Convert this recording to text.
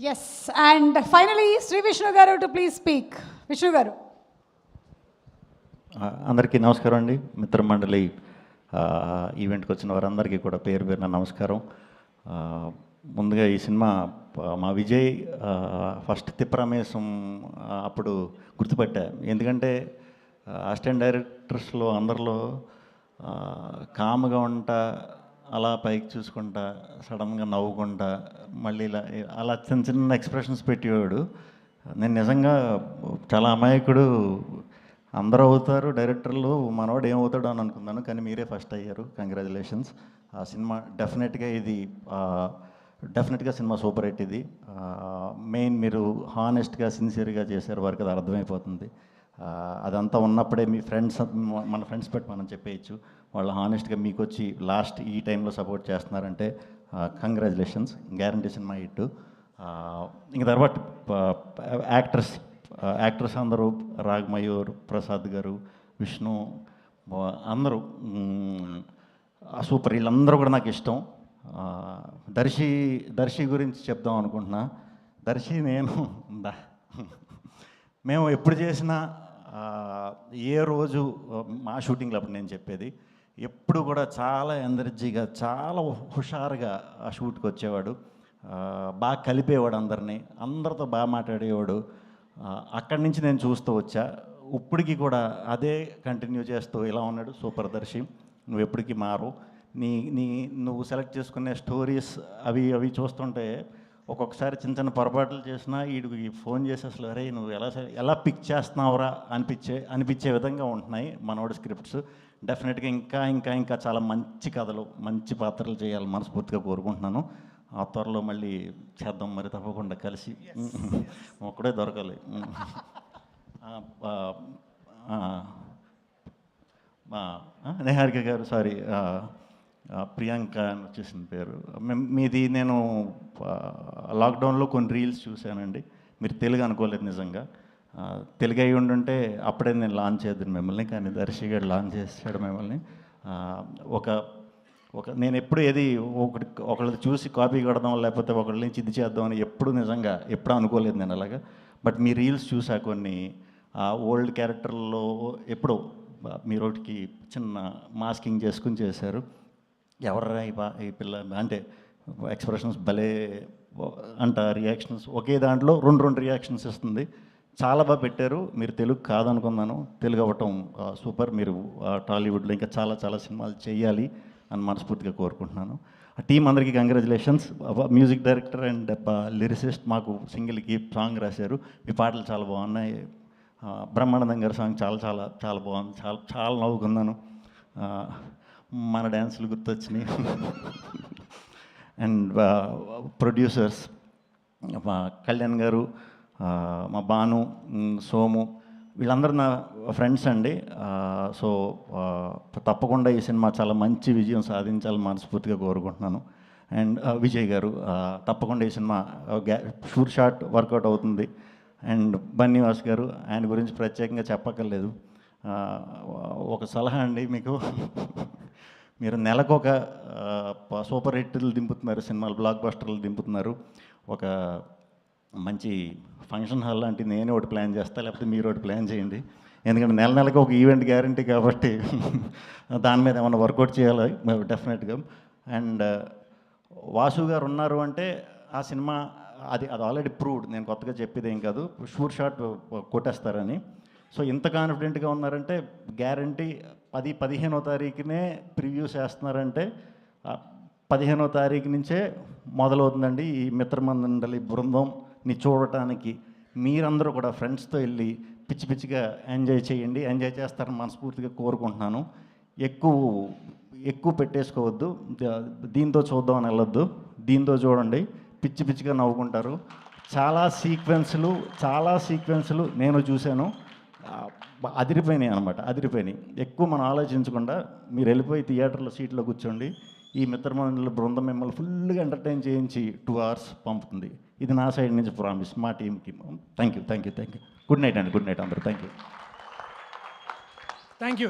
Yes, and finally Shri Vishnu garu to please speak. Vishnu గారు. అందరికీ నమస్కారం అండి. మిత్రమండలి ఈవెంట్కి వచ్చిన వారందరికీ కూడా పేరు పేరున నమస్కారం. ముందుగా ఈ సినిమా మా విజయ్ ఫస్ట్ తిప్పరమేశం అప్పుడు గుర్తుపట్టా. ఎందుకంటే అసిస్టెంట్ డైరెక్టర్స్లో అందరిలో కామ్గా ఉంటా, అలా పైకి చూసుకుంటా, సడన్గా నవ్వుకుంటా, మళ్ళీ ఇలా అలా చిన్న చిన్న ఎక్స్ప్రెషన్స్ పెట్టేవాడు. నేను నిజంగా చాలా అమాయకుడు, అందరూ అవుతారు డైరెక్టర్లు, మనవాడు ఏమవుతాడు అని అనుకున్నాను, కానీ మీరే ఫస్ట్ అయ్యారు. కంగ్రాచులేషన్స్. ఆ సినిమా డెఫినెట్గా సినిమా సూపర్ హిట్. ఇది మెయిన్ మీరు హానెస్ట్గా సిన్సియర్గా చేశారు, వారికి అది అర్థమైపోతుంది. అదంతా ఉన్నప్పుడే మీ ఫ్రెండ్స్, మన ఫ్రెండ్స్ పెట్టి మనం చెప్పేయచ్చు, వాళ్ళు హానెస్ట్గా మీకు వచ్చి లాస్ట్ ఈ టైంలో సపోర్ట్ చేస్తున్నారంటే కంగ్రాచులేషన్స్. Guarantee cinema hit. ఇంక తర్వాత యాక్టర్స్ అందరూ రాగమయూర్, ప్రసాద్ గారు, విష్ణు, అందరూ సూపర్. వీళ్ళందరూ కూడా నాకు ఇష్టం. దర్శి గురించి చెప్దాం అనుకుంటున్నా. దర్శి మేము ఎప్పుడు చేసినా ఏ రోజు మా షూటింగ్లో అప్పుడు నేను చెప్పేది, ఎప్పుడు కూడా చాలా ఎనర్జీగా, చాలా హుషారుగా ఆ షూట్కి వచ్చేవాడు. బాగా కలిపేవాడు అందరినీ, అందరితో బాగా మాట్లాడేవాడు. అక్కడి నుంచి నేను చూస్తూ వచ్చా. ఇప్పటికీ కూడా అదే కంటిన్యూ చేస్తూ ఇలా ఉన్నాడు. సూపర్ దర్శి, నువ్వు ఎప్పటికీ మారు. నువ్వు సెలెక్ట్ చేసుకునే స్టోరీస్ అవి చూస్తుంటే ఒక్కొక్కసారి చిన్న చిన్న పొరపాట్లు చేసినా వీడికి ఫోన్ చేసి అసలు అరే నువ్వు ఎలా పిక్ చేస్తున్నావురా అనిపించే విధంగా ఉంటున్నాయి మనోడి స్క్రిప్ట్స్. డెఫినెట్గా ఇంకా చాలా మంచి కథలు, మంచి పాత్రలు చేయాలి మనస్ఫూర్తిగా కోరుకుంటున్నాను. ఆ త్వరలో మళ్ళీ చేద్దాం మరి, తప్పకుండా కలిసి. ఒక్కడే దొరకాలి. నిహారిక గారు, సారీ ప్రియాంక అని వచ్చేసిన పేరు మీది. నేను లాక్డౌన్లో కొన్ని రీల్స్ చూశానండి. మీరు తెలుగు అనుకోలేదు నిజంగా. తెలుగు అయి ఉండుంటే అప్పుడే నేను లాంచ్ చేద్దాను మిమ్మల్ని, కానీ దర్శి గారు లాంచ్ చేసాడు మిమ్మల్ని. నేను ఎప్పుడు ఏది ఒకళ్ళది చూసి కాపీ కొడదాం, లేకపోతే ఒకళ్ళ నుంచి ఇది చేద్దామని ఎప్పుడు అనుకోలేదు నేను అలాగా. బట్ మీ రీల్స్ చూసా కొన్ని ఓల్డ్ క్యారెక్టర్లో ఎప్పుడో మీరు ఒకటికి చిన్న మాస్కింగ్ చేసుకుని చేశారు. ఎవర్రా ఈ పిల్ల అంటే ఎక్స్ప్రెషన్స్ భలే అంట, రియాక్షన్స్ ఒకే దాంట్లో రెండు రియాక్షన్స్ ఇస్తుంది. చాలా బాగా పెట్టారు. మీరు తెలుగు కాదనుకున్నాను, తెలుగు అవ్వటం సూపర్. మీరు టాలీవుడ్లో ఇంకా చాలా చాలా సినిమాలు చేయాలి అని మనస్ఫూర్తిగా కోరుకుంటున్నాను. ఆ టీం అందరికీ congratulations. Music director and lyricist మాకు సింగిల్కి సాంగ్ రాశారు. మీ పాటలు చాలా బాగున్నాయి. బ్రహ్మానందం గారి సాంగ్ చాలా చాలా చాలా బాగుంది. చాలా నవ్వుకున్నాను. మన డ్యాన్సులు గుర్తొచ్చినాయి. అండ్ ప్రొడ్యూసర్స్ మా కళ్యాణ్ గారు, మా భాను, సోము, వీళ్ళందరూ నా ఫ్రెండ్స్ అండి. సో తప్పకుండా ఈ సినిమా చాలా మంచి విజయం సాధించాలని మనస్ఫూర్తిగా కోరుకుంటున్నాను. అండ్ విజయ్ గారు, తప్పకుండా ఈ సినిమా షూర్ షాట్ వర్కౌట్ అవుతుంది. అండ్ బన్నీవాస్ గారు, ఆయన గురించి ప్రత్యేకంగా చెప్పక్కర్లేదు. ఒక సలహా అండి మీకు, మీరు నెలకు ఒక సూపర్ హిట్లు దింపుతున్నారు, సినిమాలు బ్లాక్ బస్టర్లు దింపుతున్నారు. ఒక మంచి ఫంక్షన్ హాల్ లాంటి నేనే ఒకటి ప్లాన్ చేస్తాను, లేకపోతే మీరు ఒకటి ప్లాన్ చేయండి. ఎందుకంటే నెలకి ఒక ఈవెంట్ గ్యారంటీ కాబట్టి దాని మీద ఏమైనా వర్కౌట్ చేయాలి డెఫినెట్గా. అండ్ వాసు గారు ఉన్నారు అంటే ఆ సినిమా అది ఆల్రెడీ ప్రూవ్డ్. నేను కొత్తగా చెప్పేది ఏం కాదు, షూర్ షాట్ కొట్టేస్తారని. సో ఇంత కాన్ఫిడెంట్గా ఉన్నారంటే గ్యారంటీ 15వ తారీఖునే ప్రివ్యూస్ వేస్తున్నారంటే 15వ తారీఖు నుంచే మొదలవుతుందండి ఈ మిత్రమండలి బృందంని చూడటానికి. మీరందరూ కూడా ఫ్రెండ్స్తో వెళ్ళి పిచ్చిగా ఎంజాయ్ చేయండి. ఎంజాయ్ చేస్తారని మనస్ఫూర్తిగా కోరుకుంటున్నాను. ఎక్కువ పెట్టేసుకోవద్దు, దీంతో చూద్దామని వెళ్ళొద్దు, దీంతో చూడండి, పిచ్చిగా నవ్వుకుంటారు. చాలా సీక్వెన్సులు నేను చూశాను, అదిరిపోయినాయి అనమాట. ఎక్కువ మనం ఆలోచించకుండా మీరు వెళ్ళిపోయి థియేటర్లో సీట్లో కూర్చోండి. ఈ మిత్రమండలి బృందం మిమ్మల్ని ఫుల్గా ఎంటర్టైన్ చేయించి 2 hours పంపుతుంది. ఇది నా సైడ్ నుంచి ప్రామిస్ మా టీంకి. Thank you. గుడ్ నైట్ అండి. గుడ్ నైట్ అందరూ. Thank you.